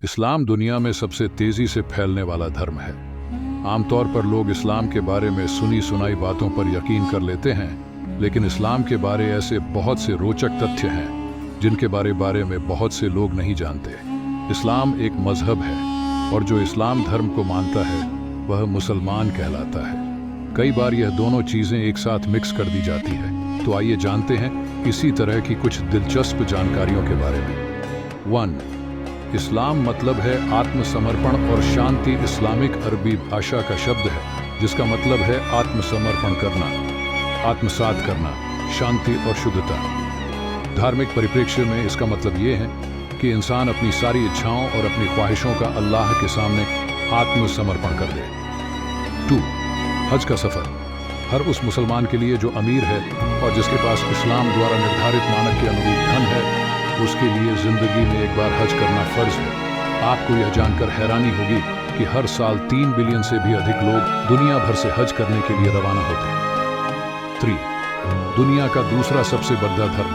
इस्लाम दुनिया में सबसे तेजी से फैलने वाला धर्म है। आमतौर पर लोग इस्लाम के बारे में सुनी सुनाई बातों पर यकीन कर लेते हैं, लेकिन इस्लाम के बारे ऐसे बहुत से रोचक तथ्य हैं जिनके बारे में बहुत से लोग नहीं जानते। इस्लाम एक मजहब है और जो इस्लाम धर्म को मानता है वह मुसलमान कहलाता है। कई बार यह दोनों चीज़ें एक साथ मिक्स कर दी जाती है। तो आइए जानते हैं इसी तरह की कुछ दिलचस्प जानकारियों के बारे में। 1. इस्लाम मतलब है आत्मसमर्पण और शांति। इस्लामिक अरबी भाषा का शब्द है जिसका मतलब है आत्मसमर्पण करना, आत्मसात करना, शांति और शुद्धता। धार्मिक परिप्रेक्ष्य में इसका मतलब ये है कि इंसान अपनी सारी इच्छाओं और अपनी ख्वाहिशों का अल्लाह के सामने आत्मसमर्पण कर दे। 2. हज का सफ़र हर उस मुसलमान के लिए जो अमीर है और जिसके पास इस्लाम द्वारा निर्धारित मानक के अनुरूप धन है, उसके लिए जिंदगी में एक बार हज करना फर्ज है। आपको यह जानकर हैरानी होगी कि हर साल 3 बिलियन से भी अधिक लोग दुनिया भर से हज करने के लिए रवाना होते हैं। 3. दुनिया का दूसरा सबसे बड़ा धर्म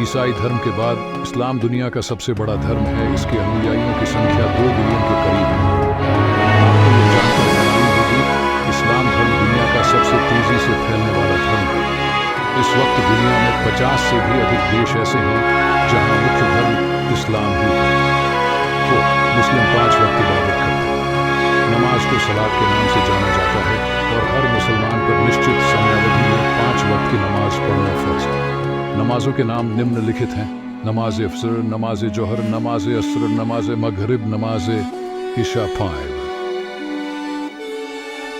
ईसाई धर्म के बाद इस्लाम दुनिया का सबसे बड़ा धर्म है। इसके अनुयायियों की संख्या 2 बिलियन के करीब है। आपको यह जानकर हैरानी होगी इस्लाम धर्म दुनिया का सबसे तेजी से फैलने वाला धर्म है। इस वक्त दुनिया में 50 से भी अधिक देश ऐसे हैं जहां मुख्य धर्म इस्लाम ही है। 4. मुस्लिम 5 वक्त इबादत करते हैं। नमाज को सलात के नाम से जाना जाता है और हर मुसलमान पर निश्चित समयावधि में 5 वक्त की नमाज पढ़ना फर्ज है। नमाजों के नाम निम्नलिखित हैं: नमाज फजर, नमाज जोहर, नमाज असर, नमाज मगरिब, नमाज इशा। 5.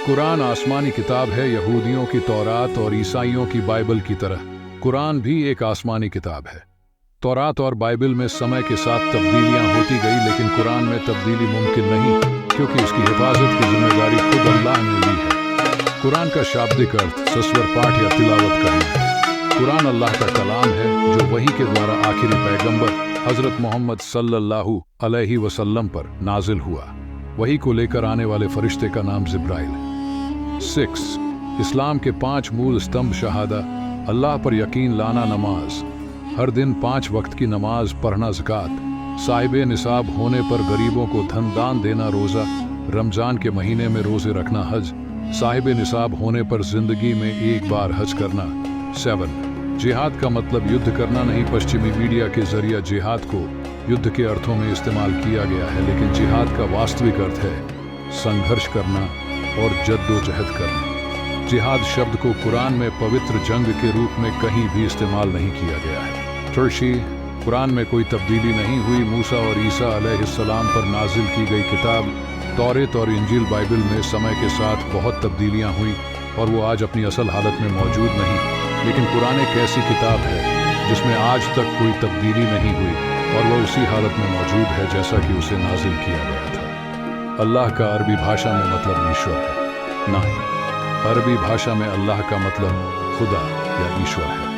कुरान आसमानी किताब है। यहूदियों की तौरात और ईसाइयों की बाइबल की तरह कुरान भी एक आसमानी किताब है। तौरात और बाइबल में समय के साथ तब्दीलियां होती गई, लेकिन कुरान में तब्दीली मुमकिन नहीं क्योंकि इसकी हिफाजत की जिम्मेदारी खुद अल्लाह ने ली है। कुरान का शाब्दिक अर्थ सस्वर पाठ या तिलावत करना है। कुरान अल्लाह का कलाम है जो वही के द्वारा आखिरी पैगंबर हजरत मोहम्मद सल्लल्लाहु अलैहि वसल्लम पर नाजिल हुआ। वही को लेकर आने वाले फरिश्ते का नाम जिब्राइल है। 6. इस्लाम के 5 मूल स्तंभ शहादा, अल्लाह पर यकीन लाना, नमाज, हर दिन 5 वक्त की नमाज पढ़ना, ज़कात, साहिबे निसाब होने पर गरीबों को धन दान देना, रोज़ा, रमज़ान के महीने में रोज़े रखना, हज, साहिबे निसाब होने पर ज़िंदगी में एक बार हज करना। 7. जिहाद का मतलब युद्ध करना नहीं। पश्चिमी मीडिया के जरिए जिहाद को युद्ध के अर्थों में इस्तेमाल किया गया है, लेकिन जिहाद का वास्तविक अर्थ है संघर्ष करना और जद्दोजहद करना। जिहाद शब्द को कुरान में पवित्र जंग के रूप में कहीं भी इस्तेमाल नहीं किया गया है। तुर्शी कुरान में कोई तब्दीली नहीं हुई। मूसा और ईसा अलैहिस्सलाम पर नाजिल की गई किताब तौरेत और इंजील बाइबल में समय के साथ बहुत तब्दीलियां हुई और वो आज अपनी असल हालत में मौजूद नहीं, लेकिन कुरान एक ऐसी किताब है जिसमें आज तक कोई तब्दीली नहीं हुई और वह उसी हालत में मौजूद है जैसा कि उसे नाजिल किया गया था। अल्लाह का अरबी भाषा में मतलब ईश्वर है। नहीं, अरबी भाषा में अल्लाह का मतलब खुदा या ईश्वर है।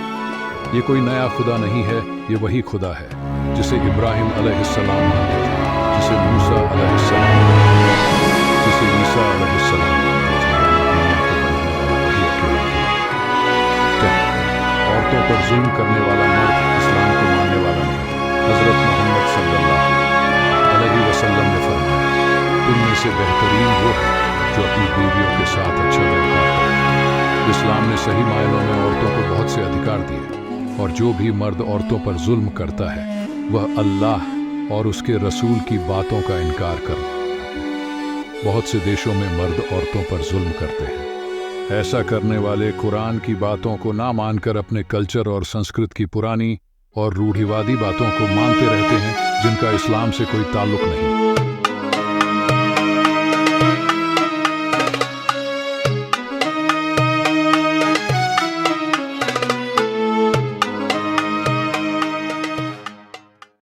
ये कोई नया खुदा नहीं है, ये वही खुदा है जिसे इब्राहिम अलैहिस्सलाम मानते थे, जिसे मूसा अलैहिस्सलाम मानते थे, जिसे ईसा अलैहिस्सलाम मानते थे। औरतों पर जुल्म करने वाला मर्द इस्लाम को मानने वाला नहीं। हजरत मोहम्मद सल्लल्लाहु अलैहि वसल्लम ने फरमाया, तुम में से बेहतरीन वो है जो अपनी बीवियों के साथ अच्छा व्यवहार करे। इस्लाम ने सही मायनों में औरतों को बहुत से अधिकार दिए और जो भी मर्द औरतों पर जुल्म करता है वह अल्लाह और उसके रसूल की बातों का इनकार कर। बहुत से देशों में मर्द औरतों पर जुल्म करते हैं। ऐसा करने वाले कुरान की बातों को ना मानकर अपने कल्चर और संस्कृति की पुरानी और रूढ़िवादी बातों को मानते रहते हैं जिनका इस्लाम से कोई ताल्लुक नहीं।